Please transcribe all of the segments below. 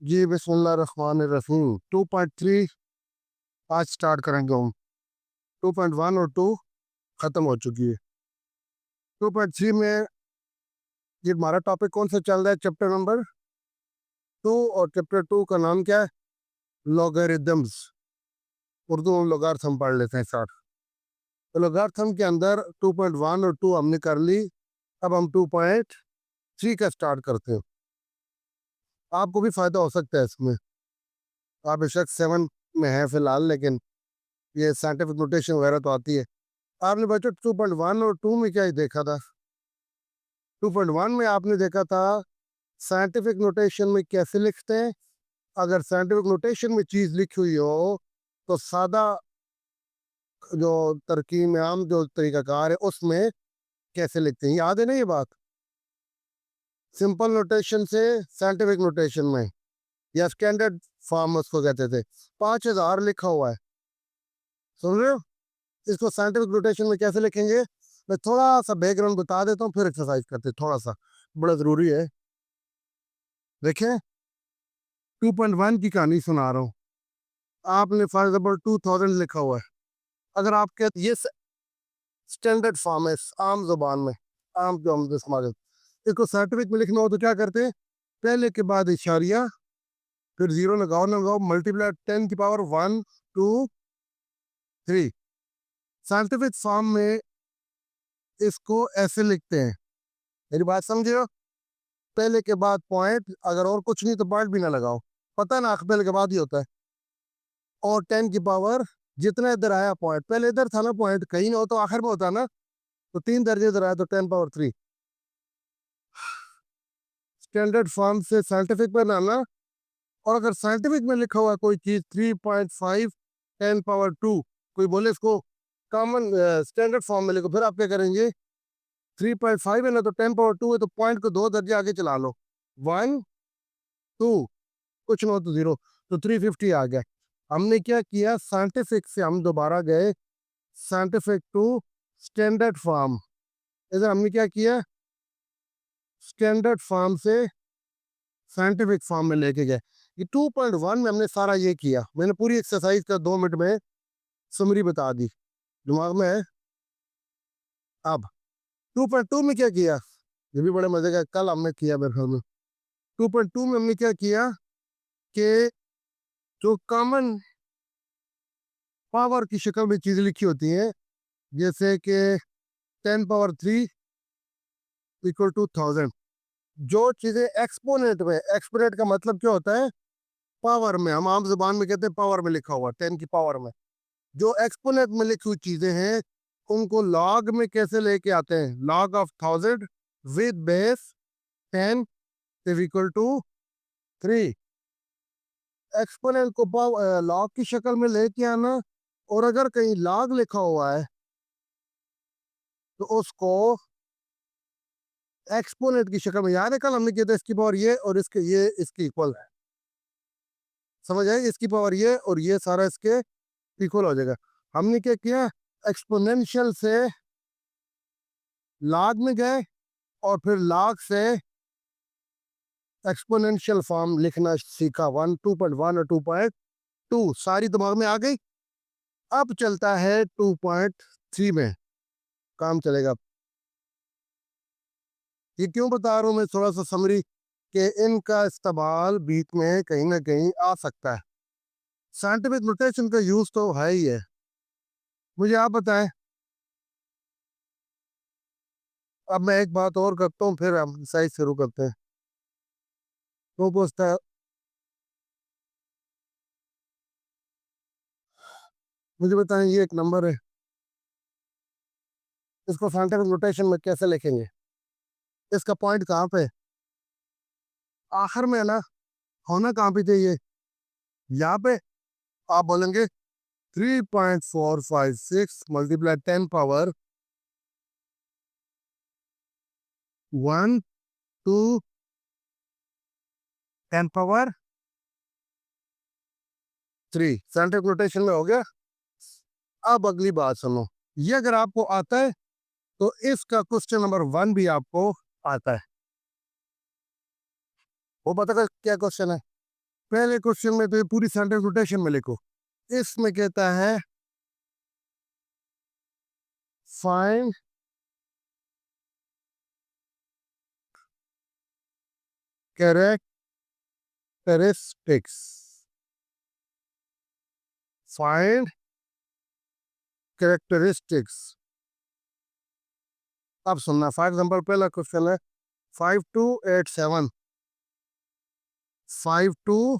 जी बिस्मिल्लाहिर्रहमानिर्रहीम। 2.3 आज स्टार्ट करेंगे हम। 2.1 और 2 ख़त्म हो चुकी है। 2.3 में ये हमारा टॉपिक कौन सा चल रहा है? Chapter number 2। और चैप्टर 2 का नाम क्या है? लॉगरिदम्स। उर्दू में लॉगरिथम पढ़ लेते हैं साथ। तो लॉगरिथम के अंदर 2.1 और 2 हमने कर ली। अब हम 2.3 का स्टार्ट करते हैं। आपको भी फ़ायदा हो सकता है इसमें। आप बेशक 7 में हैं फ़िलहाल, लेकिन ये साइंटिफिक नोटेशन वगैरह तो आती है। आपने बच्चों 2.1 और 2 में क्या ही देखा था? 2.1 में आपने देखा था साइंटिफिक नोटेशन में कैसे लिखते हैं। अगर साइंटिफिक नोटेशन में चीज़ लिखी हुई हो तो सादा जो तरकीब में आम जो तरीकाकार है उसमें कैसे लिखते हैं, याद है ना ये बात? सिंपल नोटेशन से साइंटिफिक नोटेशन में, या स्टैंडर्ड फॉर्म उसको कहते थे। 5000 लिखा हुआ है, सुन रहे हो? इसको साइंटिफिक नोटेशन में कैसे लिखेंगे? मैं थोड़ा सा बैकग्राउंड बता देता हूँ, फिर एक्सरसाइज करते हैं। थोड़ा सा बड़ा ज़रूरी है। देखें, 2.1 की कहानी सुना रहा हूँ। आपने फॉर एग्जाम्पल 2000 लिखा हुआ है। अगर आपके ये स्टैंडर्ड फॉर्म है आम जुबान में, आम जो हम इस्तेमाल करते, इसको साइंटिफिक में लिखना हो तो क्या करते हैं? पहले के बाद इशारिया, फिर जीरो लगाओ लगाओ, मल्टीप्लाई 10 की पावर 1 2 3। साइंटिफिक फॉर्म में इसको ऐसे लिखते हैं। मेरी बात समझे हो? पहले के बाद पॉइंट, अगर और कुछ नहीं तो पॉइंट भी ना लगाओ। पता ना, पहले के बाद ही होता है। और 10 की पावर, जितना इधर आया पॉइंट, पहले इधर था ना पॉइंट, कहीं ना हो तो आखिर में होता ना। तो 3 दर्जे इधर आया तो 10 पावर 3। स्टैंडर्ड फॉर्म से साइंटिफिक में लाना। और अगर साइंटिफिक में लिखा हुआ कोई चीज 3.5 10 पावर 2, कोई बोले इसको कॉमन स्टैंडर्ड फॉर्म में लिखो, फिर आप क्या करेंगे? 3.5 है ना, तो 10 पावर 2 है, तो पॉइंट को 2 दर्जे आगे चला लो। 1 2, कुछ ना हो तो 0, तो 350 आ गया। हमने क्या किया? साइंटिफिक से हम दोबारा गए साइंटिफिक टू स्टैंडर्ड फॉर्म। इधर हमने क्या किया? स्टैंडर्ड फॉर्म से साइंटिफिक फॉर्म में लेके गए। ये 2.1 में हमने सारा ये किया। मैंने पूरी एक्सरसाइज का 2 मिनट में समरी बता दी, दिमाग में है। अब 2.2 में क्या किया? ये भी बड़े मजे का, कल हमने किया मेरे ख्याल में। 2.2 में हमने क्या किया कि जो कॉमन पावर की शक्ल में चीज़ें लिखी होती हैं, जैसे कि 10 पावर 3 इक्वल टू 1000। जो चीज़ें एक्सपोनेंट में, एक्सपोनेंट का मतलब क्या होता है? पावर में। हम आम जुबान में कहते हैं पावर में लिखा हुआ, 10 की पावर में। जो एक्सपोनेंट में लिखी हुई चीज़ें हैं उनको लॉग में कैसे लेके आते हैं? Log of 1000 with base 10 is equal to 3। Exponent को लॉग की शक्ल में लेके आना। और अगर कहीं लॉग लिखा हुआ है तो उसको एक्सपोनेंट की शक्ल में, याद है कल हमने किया था इसकी पावर ये और इसके ये इसके इक्वल है। समझ आए? इसकी पावर ये और ये सारा इसके इक्वल हो जाएगा। हमने क्या किया? एक्सपोनेंशियल से लॉग में गए और फिर लॉग से एक्सपोनेंशियल फॉर्म लिखना सीखा। 2.1 और 2.2 सारी दिमाग में आ गई। अब चलता है 2.3 में, काम चलेगा। ये क्यों बता रहा हूँ मैं थोड़ा सा समरी, कि इनका इस्तेमाल बीच में कहीं ना कहीं आ सकता है। साइंटिफिक नोटेशन का यूज तो है ही है। मुझे आप बताएं। अब मैं एक बात और करता हूँ, फिर हम सही शुरू करते हैं। तो पूछता है, मुझे बताएं, ये एक नंबर है, इसको साइंटिफिक नोटेशन में कैसे लिखेंगे? इसका पॉइंट कहाँ पे? आखिर में है ना, होना कहाँ पे चाहिए? यहाँ पे। आप बोलेंगे 3.456 multiply 10 power 1 2 10 power 3 scientific notation में हो गया। अब अगली बात सुनो। ये अगर आपको आता है तो इसका क्वेश्चन नंबर 1 भी आपको आता है। वो पता क्या क्वेश्चन है? पहले क्वेश्चन में तो ये पूरी सेंटेंस रोटेशन में लिखो। इसमें कहता है फाइंड कैरेक्टरिस्टिक्स, फाइंड कैरेक्टरिस्टिक्स। अब सुनना, फॉर एग्जाम्पल पहला क्वेश्चन है 5287, 52।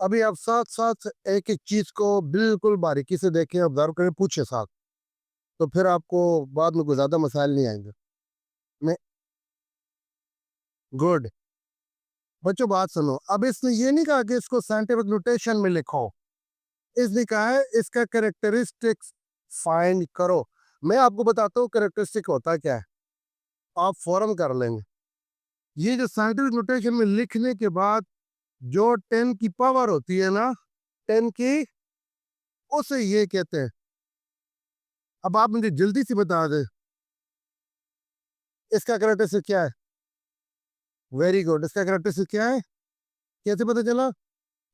अभी आप साथ साथ एक एक चीज को बिल्कुल बारीकी से देखें, ऑब्जर्व करें, पूछे साथ, तो फिर आपको बाद में कोई ज्यादा मसाइल नहीं आएंगे। मैं गुड। बच्चों बात सुनो, अब इसने ये नहीं कहा कि इसको साइंटिफिक नोटेशन में लिखो, इसने कहा है इसका कैरेक्टरिस्टिक्स फाइंड करो। मैं आपको बताता हूँ कैरेक्टरिस्टिक होता क्या है, आप फौरन कर लेंगे। ये जो साइंटिफिक नोटेशन में लिखने के बाद जो 10 की पावर होती है ना, 10 की, उसे ये कहते हैं। अब आप मुझे जल्दी से बता दें इसका कैरेक्टरिस्टिक क्या है। वेरी गुड, इसका कैरेक्टरिस्टिक क्या है, कैसे पता चला?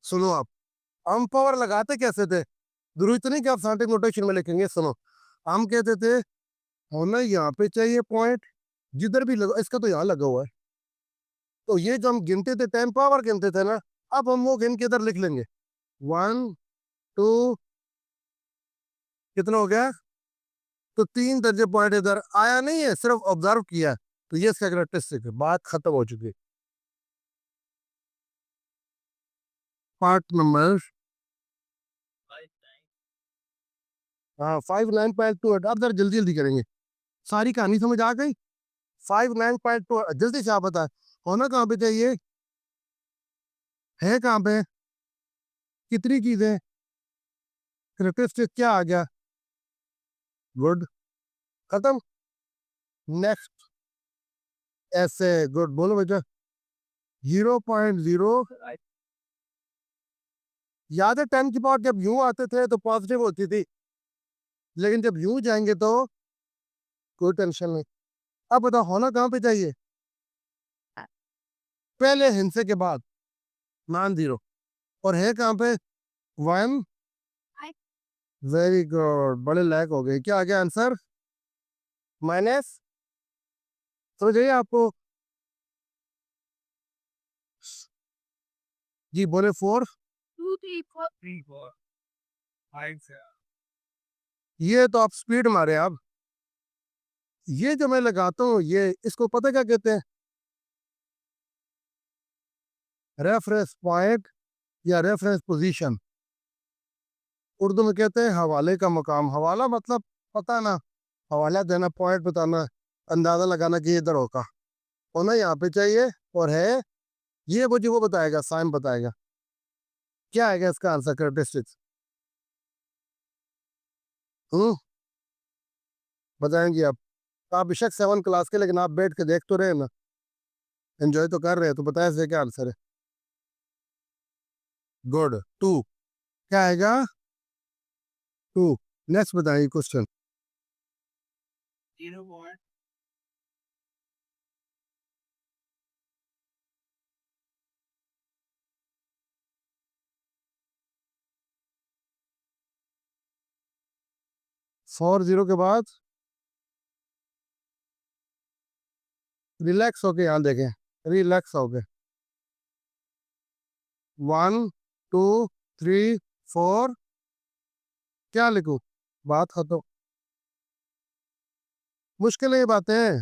सुनो, आप हम पावर लगाते कैसे थे, जरूरी तो नहीं कि आप साइंटिफिक नोटेशन में लिखेंगे। सुनो, हम कहते थे होना यहाँ पे चाहिए पॉइंट, जिधर भी लगा, इसका तो यहाँ लगा हुआ है, तो ये जो हम गिनते थे 10 पावर गिनते थे ना, अब हम वो गिन के इधर लिख लेंगे। 1 2, कितना हो गया? तो 3 दर्जे पॉइंट इधर आया नहीं है, सिर्फ ऑब्जर्व किया, तो ये इसका कैरेक्टरिस्टिक है। बात खत्म हो चुकी है। पार्ट नंबर, हाँ 59.2, अब जरा जल्दी जल्दी करेंगे। सारी कहानी समझ आ गई? 59.2, जल्दी से आप बताए होना कहाँ पे चाहिए, है कहाँ पे, कितनी चीजें, कैरेक्टरिस्टिक क्या आ गया? गुड, खत्म। नेक्स्ट, ऐसे गुड बोलो बेटा। 0.0, याद है 10 की पावर जब यूं आते थे तो पॉजिटिव होती थी, लेकिन जब यूं जाएंगे तो कोई टेंशन नहीं। अब बताओ होना कहाँ पे चाहिए, पहले हिंसे के बाद, नॉन जीरो, और है कहाँ पे? 1। वेरी गुड, बड़े लायक हो गए। क्या आ गया आंसर? माइनस, समझ आइए आपको? जी बोले 4। 2 3 4 3 4 5 ये तो आप स्पीड मारे आप। ये जो मैं लगाता हूँ, ये इसको पता क्या कहते हैं? रेफरेंस पॉइंट या रेफरेंस पोजीशन। उर्दू में कहते हैं हवाले का मकाम। हवाला मतलब पता ना, हवाला देना, पॉइंट बताना, अंदाजा लगाना कि इधर होना यहाँ पे चाहिए, और है ये, मुझे वो बताएगा, साइम बताएगा क्या आएगा इसका आंसर, कैरेक्टरिस्टिक्स। हम्म, बताएंगे आप बेशक 7 क्लास के, लेकिन आप बैठ के देख तो रहे हैं ना, एंजॉय तो कर रहे हैं, तो बताया इसका क्या आंसर है? गुड, 2। क्या आएगा? 2। नेक्स्ट बताइए क्वेश्चन। 4 0 के बाद रिलैक्स होके यहाँ देखें, रिलैक्स होके। 1 2 3 4, क्या लिखूं? बात खत्म। मुश्किल है ये बातें।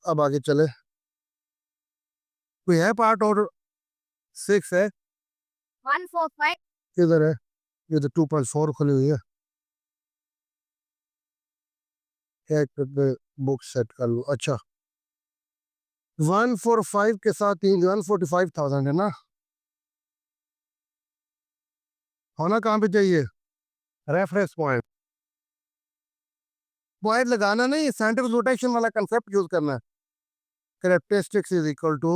अब आगे चले, कोई है पार्ट और 6 है, 1 4 5 किधर है? ये तो 2.4 खुली हुई है, एक बुक सेट कर लूँ। अच्छा, 145 के साथ 145,000 है ना, होना कहाँ पे चाहिए? Reference point. पॉइंट लगाना नहीं, साइंटिफिक रोटेशन वाला कंसेप्ट यूज करना है। Characteristics is equal to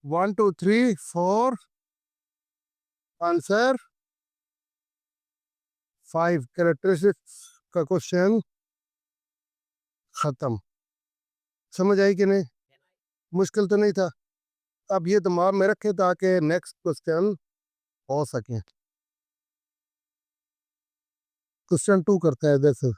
1 2 3 4, answer 5। Characteristics का क्वेश्चन खत्म। समझ आई कि नहीं? मुश्किल तो नहीं था। अब ये दिमाग में रखें ताकि नेक्स्ट क्वेश्चन हो सके। क्वेश्चन 2 करते हैं इधर से।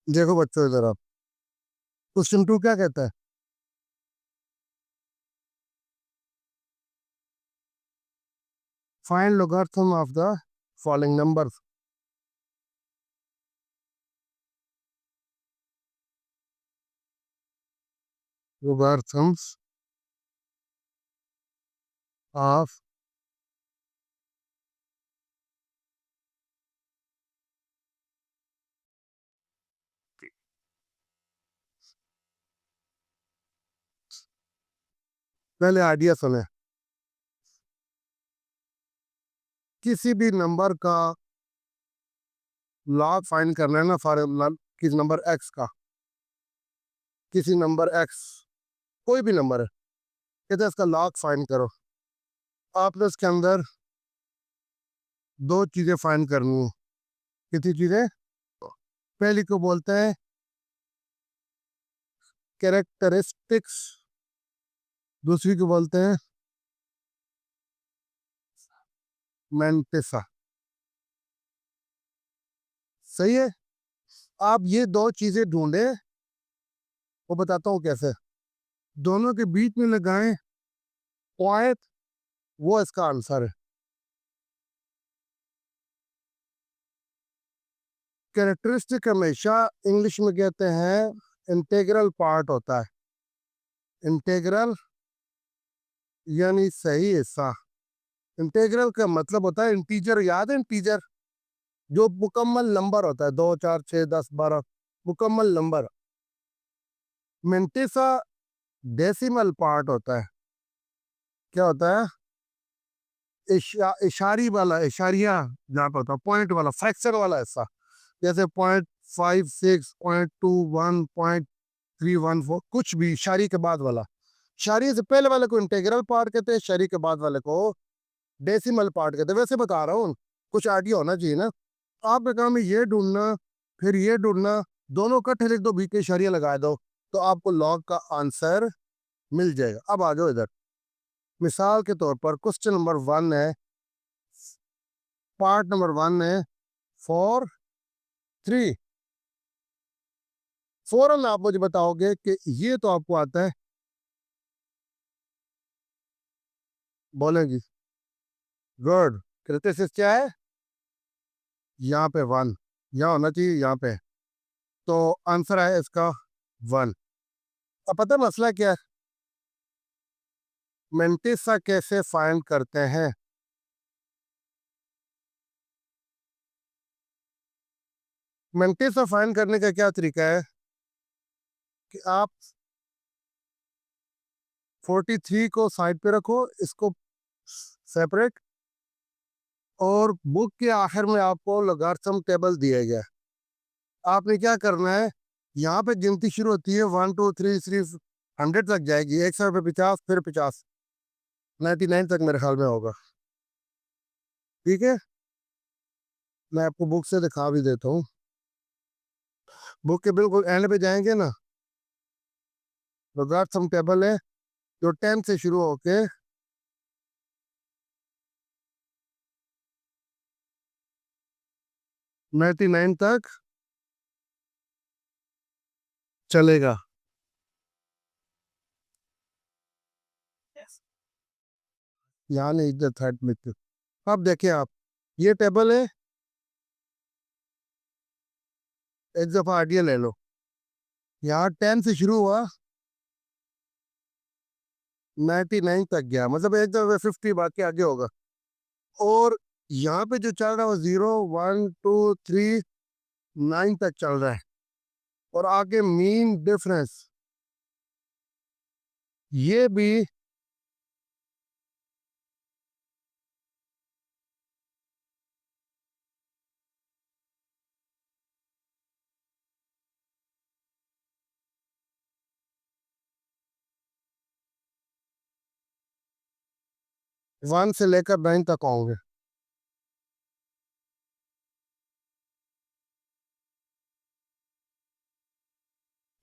देखो बच्चों इधर आप, क्वेश्चन 2 क्या कहता है? Find logarithm of the following numbers. logarithms of, पहले आइडिया सुने। किसी भी नंबर का लॉग फाइंड करना है ना, फॉर किस नंबर एक्स का, किसी नंबर एक्स, कोई भी नंबर है, कहते हैं इसका लॉग फाइंड करो। आपने उसके अंदर दो चीजें फाइंड करनी है। कितनी चीजें? पहली को बोलते हैं कैरेक्टरिस्टिक्स, दूसरी को बोलते हैं मैंटिसा। सही है। आप ये दो चीजें ढूंढे, वो बताता हूँ कैसे। दोनों के बीच में लगाएं पॉइंट, वो इसका आंसर है। कैरेक्टरिस्टिक हमेशा इंग्लिश में कहते हैं इंटेग्रल पार्ट होता है। इंटेग्रल यानी सही हिस्सा। इंटेग्रल का मतलब होता है इंटीजर, याद है इंटीजर? जो मुकम्मल नंबर होता है, 2 4 6 10 12, मुकम्मल नंबर। मेंटिसा डेसिमल पार्ट होता है। क्या होता है? इशारी वाला, इशारिया जहाँ पे होता है, पॉइंट वाला, फ्रैक्शन वाला हिस्सा। जैसे 0.56, 0.21, 0.314, कुछ भी इशारी के बाद वाला। इशारी से पहले वाले को इंटेग्रल पार्ट कहते हैं, इशारी के बाद वाले को डेसिमल पार्ट कहते हैं। वैसे बता रहा हूँ, कुछ आइडिया होना चाहिए ना। आपने कहा मैं ये ढूंढना, फिर ये ढूंढना, दोनों इकट्ठे लिख दो, बीच के इशारिया लगा दो, तो आपको लॉग का आंसर मिल जाएगा। अब आ जाओ इधर। मिसाल के तौर पर क्वेश्चन नंबर 1 है, पार्ट नंबर 1 है 4 3। फौरन आप मुझे बताओगे कि ये तो आपको आता है, बोलेंगी गुड। कृतिश क्या है? यहाँ पे 1, यहाँ होना चाहिए, यहाँ पे। तो आंसर है इसका 1। अब पता है मसला क्या है? मेंटिसा कैसे फाइंड करते हैं? मेंटिसा फाइंड करने का क्या तरीका है कि आप 43 को साइड पे रखो, इसको सेपरेट, और बुक के आखिर में आपको लोगारिथम टेबल दिया गया है। आपने क्या करना है, यहाँ पे गिनती शुरू होती है 1 2 3 100 तक जाएगी, 100 पे 50, फिर 50, 99 तक मेरे ख्याल में होगा। ठीक है, मैं आपको बुक से दिखा भी देता हूँ। बुक के बिल्कुल एंड पे जाएंगे ना, लोगारिथम टेबल है जो 10 से शुरू होके 99 तक चलेगा। यहाँ नहीं, इधर थर्ड में तो। अब देखिए आप, ये टेबल है, एक दफा आइडिया ले लो। यहाँ 10 से शुरू हुआ, 99 तक गया, मतलब एक दफा 50 बाकी आगे होगा। और यहाँ पे जो चल रहा है वो 0 1 2 3 9 तक चल रहा है, और आगे मीन डिफरेंस, ये भी 1 से लेकर 9 तक होंगे।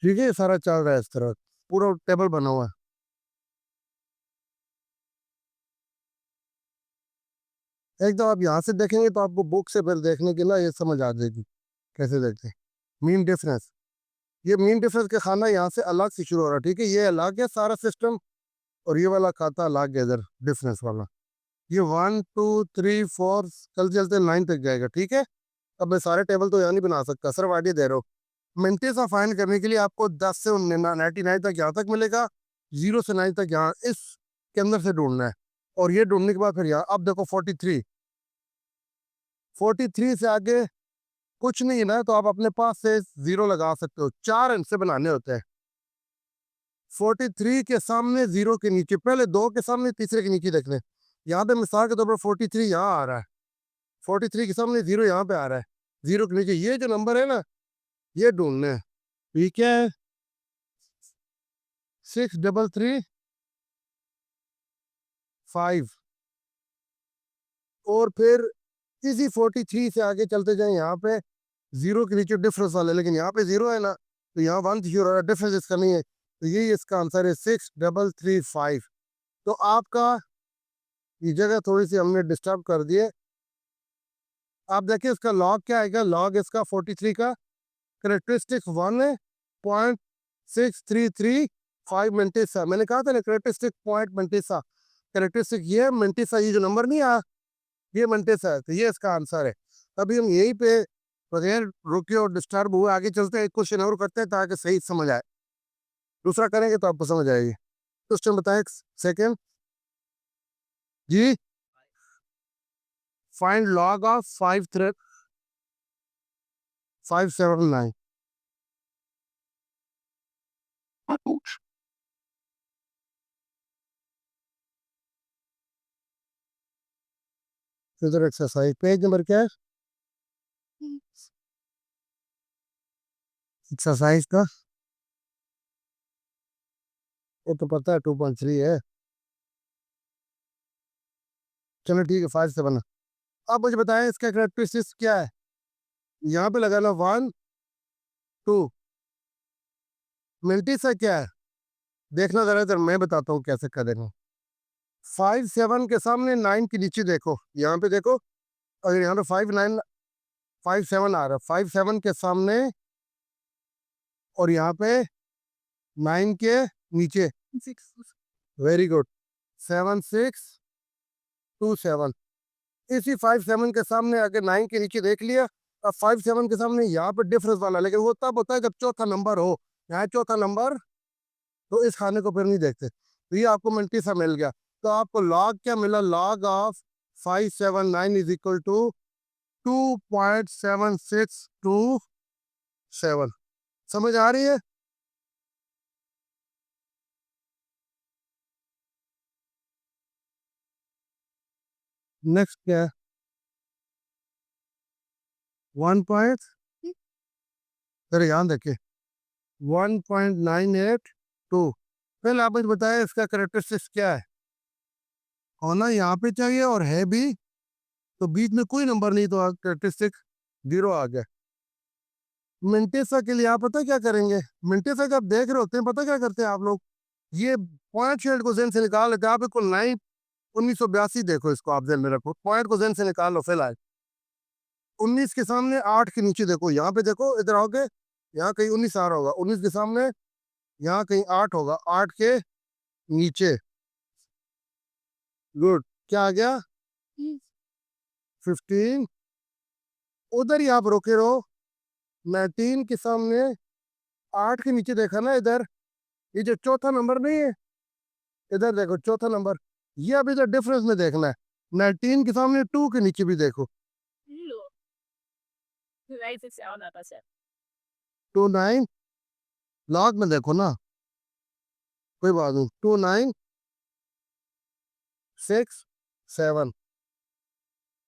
ठीक है, ये सारा चल रहा है इस तरह, पूरा टेबल बना हुआ है। एक तो आप यहाँ से देखेंगे तो आपको बुक से फिर देखने के ना ये समझ आ जाएगी कैसे देखते हैं। मीन डिफरेंस, ये मीन डिफरेंस का खाना यहाँ से अलग से शुरू हो रहा है। ठीक है, ये अलग है सारा सिस्टम, और ये वाला खाता अलग है इधर डिफरेंस वाला। ये 1 2 3 4 चलते चलते 9 तक जाएगा। ठीक है, अब मैं सारे टेबल तो यहाँ नहीं बना सकता, सिर्फ आइडिया दे रहा हूँ। मिनटें सा फाइंड करने के लिए आपको 10 से 99 तक यहाँ तक मिलेगा, 0 से 9 तक यहाँ इस के अंदर से ढूंढना है। और ये ढूंढने के बाद फिर यहाँ अब देखो 43, 43 से आगे कुछ नहीं है ना, तो आप अपने पास से जीरो लगा सकते हो, 4 अंक से बनाने होते हैं। 43 के सामने जीरो के नीचे, पहले दो के सामने तीसरे के नीचे देख लें। यहाँ पे मिसाल के तौर पर 43 यहाँ आ रहा है, 43 के सामने जीरो यहाँ पे आ रहा है, जीरो के नीचे ये जो नंबर है ना, ये ढूंढना है। ठीक है, 6335, और फिर इसी 43 से आगे चलते जाए, यहाँ पे जीरो के नीचे डिफरेंस वाले, लेकिन यहाँ पे जीरो है ना, तो यहाँ 1 जीरो रहा है, डिफरेंस इसका नहीं है, तो यही इसका आंसर है 6335। तो आपका ये जगह थोड़ी सी हमने डिस्टर्ब कर दी है। आप देखिए इसका लॉग क्या आएगा, लॉग इसका 43 का करेक्टरिस्टिक 1.6335 मिंटेसा। मैंने कहा था ना करेक्टरिस्टिक पॉइंट मिंटेसा, करेक्टरिस्टिक ये मिंटेसा, ये जो नंबर नहीं आया ये मिंटेसा है, तो ये इसका आंसर है। अभी हम यहीं पे बगैर रुके और डिस्टर्ब हुए आगे चलते हैं, एक क्वेश्चन और करते हैं ताकि सही समझ आए। दूसरा करेंगे तो आपको समझ आएगी। क्वेश्चन बताएं, सेकेंड जी। Find log of 579। फिर एक्सरसाइज पेज नंबर क्या है एक्सरसाइज का? वो तो पता है 2.3 है। चलो ठीक है, 5 7। अब मुझे बताएं इसका करेक्टरिस्टिक्स क्या है। यहाँ पे लगाना 1 2। मिल्टी सा क्या है देखना जरा इधर, मैं बताता हूँ कैसे करेंगे। 5 7 के सामने 9 के नीचे देखो, यहाँ पे देखो, अगर यहाँ पे 5 7 आ रहा है, 5 7 के सामने और यहाँ पे 9 के नीचे, वेरी गुड, 7627। इसी 5 7 के सामने अगर 9 के नीचे देख लिया, अब 5 7 के सामने यहाँ पे डिफरेंस वाला, लेकिन वो तब होता है जब चौथा नंबर हो। यहाँ चौथा नंबर, तो इस खाने को फिर नहीं देखते, तो ये आपको मिनटी सा मिल गया। तो आपको लॉग क्या मिला, log of 579 is equal to 2.7627। समझ आ रही है? नेक्स्ट क्या है, 1 पॉइंट, फिर ध्यान देखिए 1.982। पहले आप मुझे बताया इसका करेक्टरिस्टिक्स क्या है। होना यहाँ पे चाहिए और है भी, तो बीच में कोई नंबर नहीं, तो करेक्टरिस्टिक जीरो आ गया। मिंटेसा के लिए आप पता क्या करेंगे, मिंटेसा जब देख रहे होते हैं पता क्या करते हैं आप लोग, ये पॉइंट शेड को जेन से निकाल लेते हैं। आप इसको 1982 देखो, इसको आप जेन में रखो, पॉइंट को जेन से निकाल लो फिलहाल। 19 के सामने 8 के नीचे देखो, यहाँ पे देखो, इधर आओगे, यहाँ कहीं 19 आ रहा होगा, 19 के सामने यहाँ कहीं 8 होगा, 8 के नीचे, गुड, क्या आ गया 15। उधर ही आप रोके रहो, 19 के सामने 8 के नीचे देखा ना इधर, ये जो चौथा नंबर नहीं है, इधर देखो चौथा नंबर, ये अब इधर डिफरेंस में देखना है। 19 के सामने 2 के नीचे भी देखो, 29, लॉग में देखो ना, कोई बात नहीं, 2967।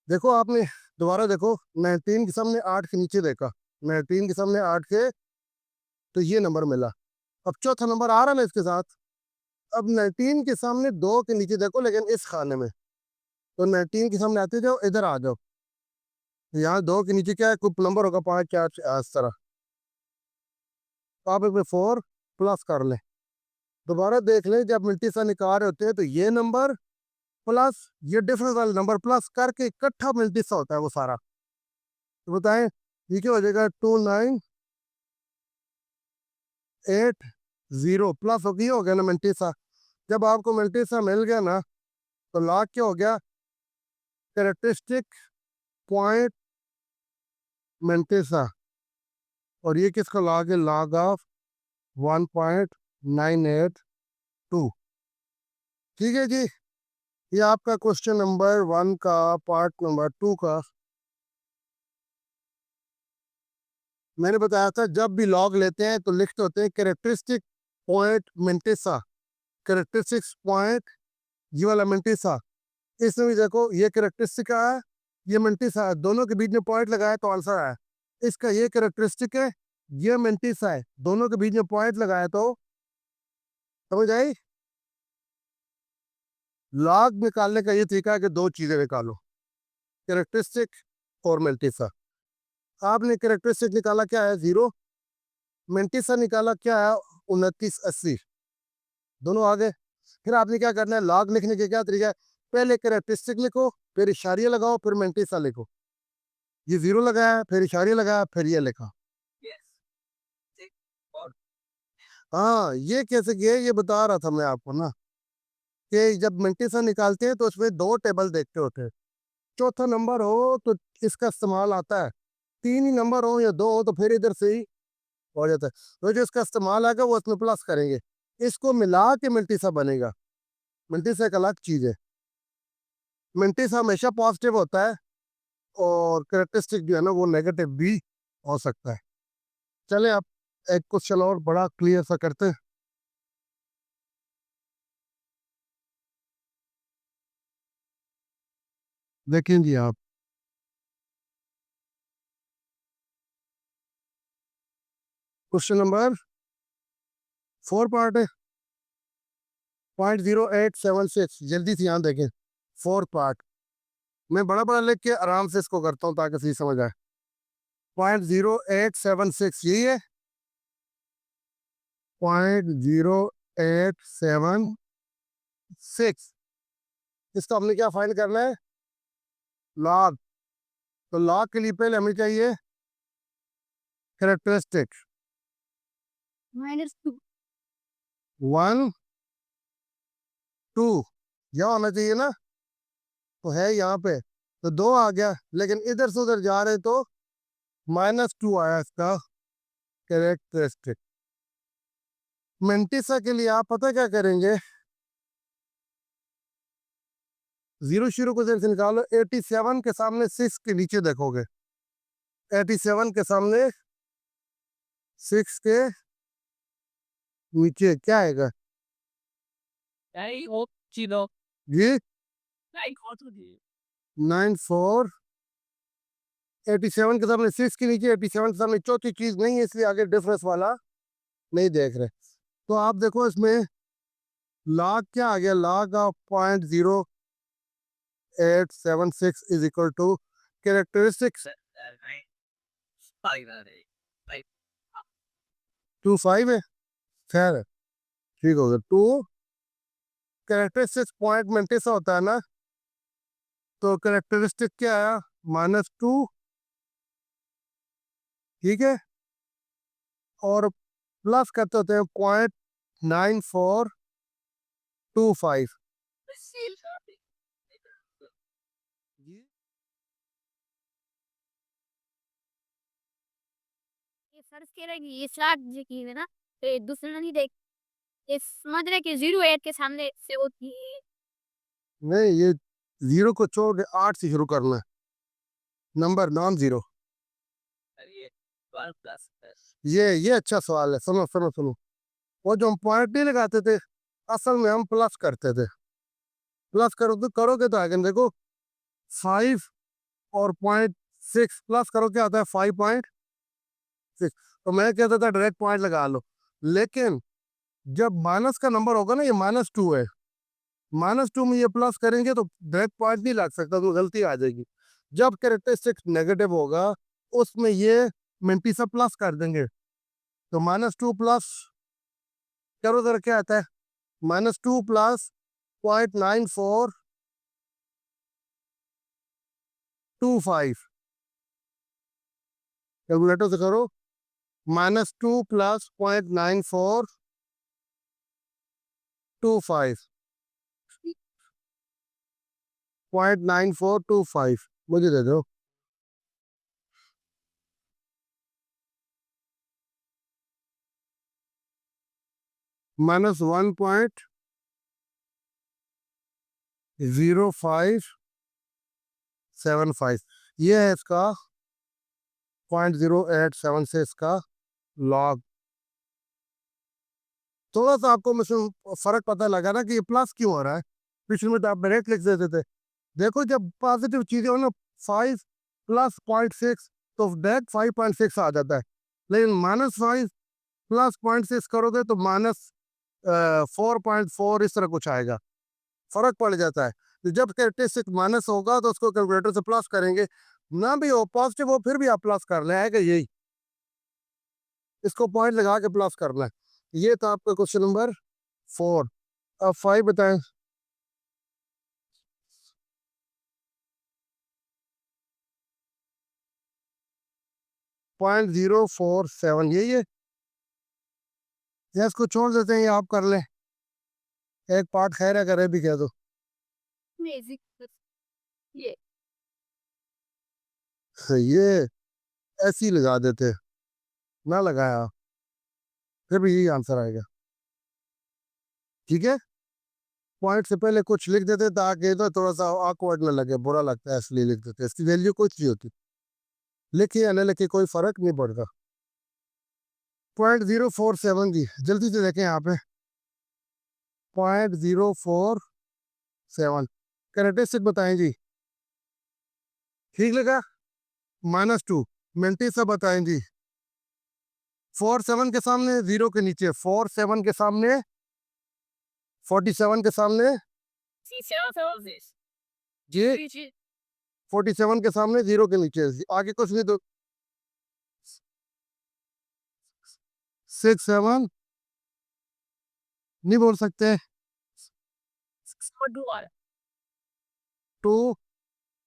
देखो आपने, दोबारा देखो, 19 के सामने 8 के नीचे देखा, 19 के सामने 8 के, तो ये नंबर मिला। अब चौथा नंबर आ रहा है ना इसके साथ। अब 19 के सामने 2 के नीचे देखो, लेकिन इस खाने में, तो 19 के सामने आते जाओ, इधर आ जाओ। यहाँ 2 के नीचे क्या है, कोई नंबर होगा 5 4 इस तरह, तो आप एक 4 प्लस कर लें। दोबारा देख लें, जब मिल्टी सा निकाल रहे होते हैं तो ये नंबर प्लस ये डिफरेंस वाला नंबर प्लस करके इकट्ठा मिल्टी सा होता है वो सारा। तो बताएं ये क्या हो जाएगा, 2980 प्लस हो गया ना मिल्टी सा। जब आपको मिल्टी सा मिल गया ना, तो लॉग क्या हो गया, कैरेक्टरिस्टिक पॉइंट मिल्टी सा। और ये किसका लॉग है, लॉग ऑफ 1.982। ठीक है जी, ये आपका क्वेश्चन नंबर 1 का पार्ट नंबर 2 का। मैंने बताया था जब भी लॉग लेते हैं तो लिखते होते हैं कैरेक्टरिस्टिक पॉइंट मिंटिसा, कैरेक्टरिस्टिक्स पॉइंट ये वाला मिंटिसा। इसमें भी देखो ये कैरेक्टरिस्टिक है, ये मिंटिसा है, दोनों के बीच में पॉइंट लगाया तो आंसर आया। इसका ये कैरेक्टरिस्टिक है, ये मिंटिसा है, दोनों के बीच में पॉइंट लगाया तो समझ आई। लॉग निकालने का ये तरीका है कि दो चीजें निकालो, कैरेक्टरिस्टिक और मिंटिसा। आपने कैरेक्टरिस्टिक निकाला क्या है, 0। मिंटिसा निकाला क्या है, 2980। दोनों आ गए। फिर आपने क्या करना है, लॉग लिखने के क्या तरीका है, पहले कैरेक्टरिस्टिक लिखो, फिर इशारिया लगाओ, फिर मिंटिसा लिखो। ये 0 लगाया, फिर इशारिया लगाया, फिर ये लिखा। हाँ ये कैसे किया ये बता रहा था मैं आपको ना, कि जब मिंटिसा निकालते हैं तो उसमें 2 टेबल देखते होते हैं। चौथा नंबर हो तो इसका इस्तेमाल आता है, 3 ही नंबर हो या 2 हो तो फिर इधर से ही हो जाता है। तो जो इसका इस्तेमाल आएगा वो इसमें प्लस करेंगे, इसको मिला के मिल्टीसा बनेगा। मिल्टीसा एक अलग चीज है, मिल्टीसा हमेशा पॉजिटिव होता है, और करेक्टरिस्टिक जो है ना वो नेगेटिव भी हो सकता है। चले आप एक क्वेश्चन और बड़ा क्लियर सा करते हैं। देखें जी आप, क्वेश्चन नंबर 4 पार्ट है, 0.0876, जल्दी से यहाँ देखें, 4 पार्ट। मैं बड़ा बड़ा लिख के आराम से इसको करता हूँ ताकि सही समझ आए। 0.0876 यही है, 0.0876। इसका हमने क्या फाइंड करना है, लॉग। तो लॉग के लिए पहले हमें चाहिए कैरेक्टरिस्टिक -2 1 2, यह होना चाहिए ना, तो है यहाँ पे, तो 2 आ गया, लेकिन इधर से उधर जा रहे तो -2 आया इसका कैरेक्टरिस्टिक। मेंटिसा के लिए आप पता क्या करेंगे, 0 शुरू को से निकालो, 87 के सामने 6 के नीचे देखोगे, 87 के सामने 6 के नीचे क्या आएगा, ये 94। 87 के सामने 6 के नीचे, 87 के सामने चौथी चीज नहीं है, इसलिए आगे डिफरेंस वाला नहीं देख रहे। तो आप देखो इसमें लॉग क्या आ गया, log of 0.0876 is equal to characteristics 25 है, खैर है, ठीक हो गया। 2 कैरेक्टरिस्टिक्स पॉइंट मेंटेसा होता है ना, तो कैरेक्टरिस्टिक क्या आया, -2। ठीक है, और प्लस करते होते हैं 0.9425। ये सर्च करेगी ये स्टार्ट जो की है ना, तो ये दूसरा नहीं देख, ये समझ रहे कि 08 के सामने से होती है। नहीं, ये 0 को छोड़ के 8 से शुरू करना है, नंबर नॉन 0। ये अच्छा सवाल है, सुनो सुनो सुनो। वो जो हम पॉइंट नहीं लगाते थे, असल में हम प्लस करते थे। प्लस करोगे तो आगे देखो 5 और 0.6 प्लस करो क्या आता है, 5.6। तो मैं कहता था डायरेक्ट पॉइंट लगा लो, लेकिन जब माइनस का नंबर होगा ना, ये -2 है, -2 में ये प्लस करेंगे तो डायरेक्ट पॉइंट नहीं लग सकता, तो गलती आ जाएगी। जब कैरेक्टरिस्टिक नेगेटिव होगा उसमें ये मिनटी से प्लस कर देंगे। तो -2 प्लस करो जरा क्या आता है, -2 प्लस 0.9425, कैलकुलेटर से करो। -2 प्लस 0.9425, 0.9425 मुझे दे दो। -1.0575, ये है इसका 0.087 से इसका लॉग। थोड़ा सा आपको मिशन फर्क पता लगा ना कि ये प्लस क्यों हो रहा है। पिछले में तो आप डायरेक्ट लिख देते थे। देखो जब पॉजिटिव चीजें हो ना, 5 प्लस 0.6 तो डायरेक्ट 5.6 आ जाता है। लेकिन -5 प्लस 0.6 करोगे तो -4.4 इस तरह कुछ आएगा, फर्क पड़ जाता है। तो जब कैरेक्टरिस्टिक माइनस होगा तो उसको कैलकुलेटर से प्लस करेंगे, ना भी हो पॉजिटिव हो फिर भी आप प्लस कर ले, आएगा यही। इसको पॉइंट लगा के प्लस करना है। ये था आपका क्वेश्चन नंबर 4। अब 5 बताएं। 0.047 यही है, या इसको छोड़ देते हैं, ये आप कर लें। एक पार्ट खैर है, करे भी कह दो। Amazing. ये ये ऐसे ही लगा देते, ना लगाया फिर भी यही आंसर आएगा। ठीक है, पॉइंट से पहले कुछ लिख देते ताकि तो थोड़ा सा awkward ना लगे, बुरा लगता है इसलिए लिख देते। इसकी वैल्यू कुछ नहीं होती, लिखिए या ना लिखिए कोई फर्क नहीं पड़ता। 0.047 जी, जल्दी से देखें यहाँ पे। 0.047 कैरेक्टरिस्टिक बताएं जी। ठीक लगा, -2 मिनटी से बताएं जी। 47 के सामने, 0 के नीचे, 47 के सामने, 47 के सामने जी, 47 के सामने, 0 के नीचे, आगे कुछ नहीं तो 6 7 नहीं बोल सकते। 2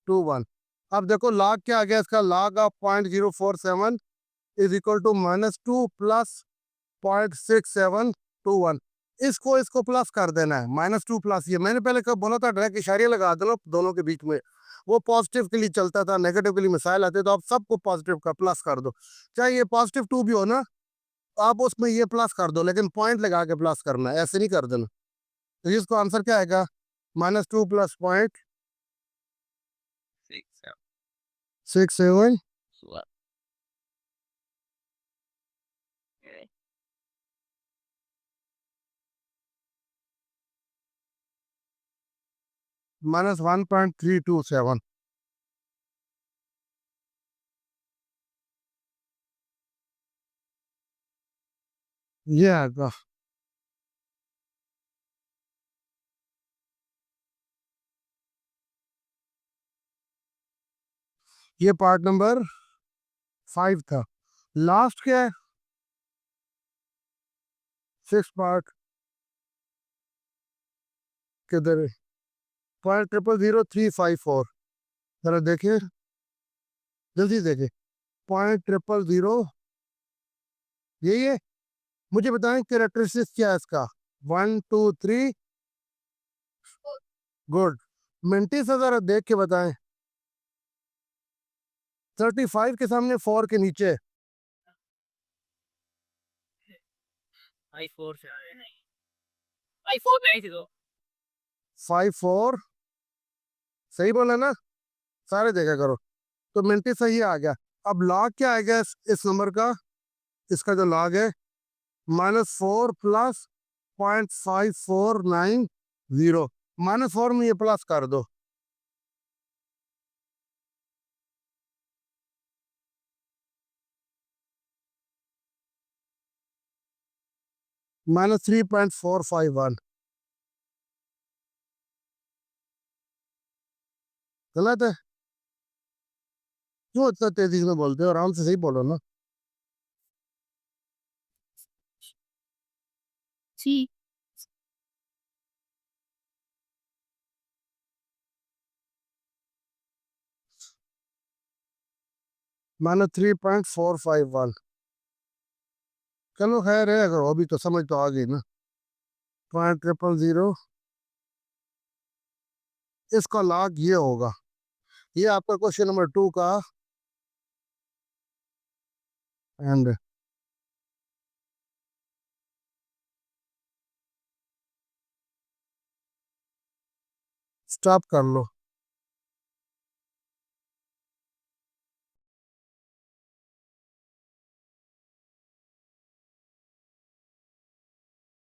2 1। अब देखो लॉग क्या आ गया इसका, log of 0.047 is equal to -2 plus 0.6721। इसको प्लस कर देना है, -2 प्लस, ये मैंने पहले कब बोला था डायरेक्ट इशारे लगा देना दोनों के बीच में। वो पॉजिटिव के लिए चलता था, नेगेटिव के लिए मिसाइल आते, तो आप सबको पॉजिटिव का प्लस कर दो। चाहे ये +2 भी हो ना, आप उसमें ये प्लस कर दो, लेकिन पॉइंट लगा के प्लस करना है, ऐसे नहीं कर देना। तो इसको आंसर क्या आएगा, -2 प्लस 0.67, -1.327। ये आएगा। ये पार्ट नंबर 5 था। लास्ट क्या है, 6 पार्ट किधर है, 0.000354, जरा देखिए, जल्दी देखिए। 0.000, यही है। मुझे बताएं कैरेक्टरिस्टिक्स क्या है इसका, 1 2 3। गुड, मिनटी से जरा देख के बताएं। 35 के सामने, 4 के नीचे, iPhone नहीं थी तो 5 4 सही बोला ना, सारे देखा करो। तो मिनटी सही आ गया। अब लॉग क्या आएगा इस नंबर का, इसका जो लॉग है, -4 प्लस 0.5490, -4 में ये प्लस कर दो, -3.451। गलत है। क्यों इतना तेजी में बोलते हो, आराम से सही बोलो ना। जी। -3.451। चलो खैर है, अगर हो भी तो समझ तो आ गई ना। 0.000। इसका लॉग ये होगा। ये आपका क्वेश्चन नंबर 2 का एंड। स्टॉप कर लो।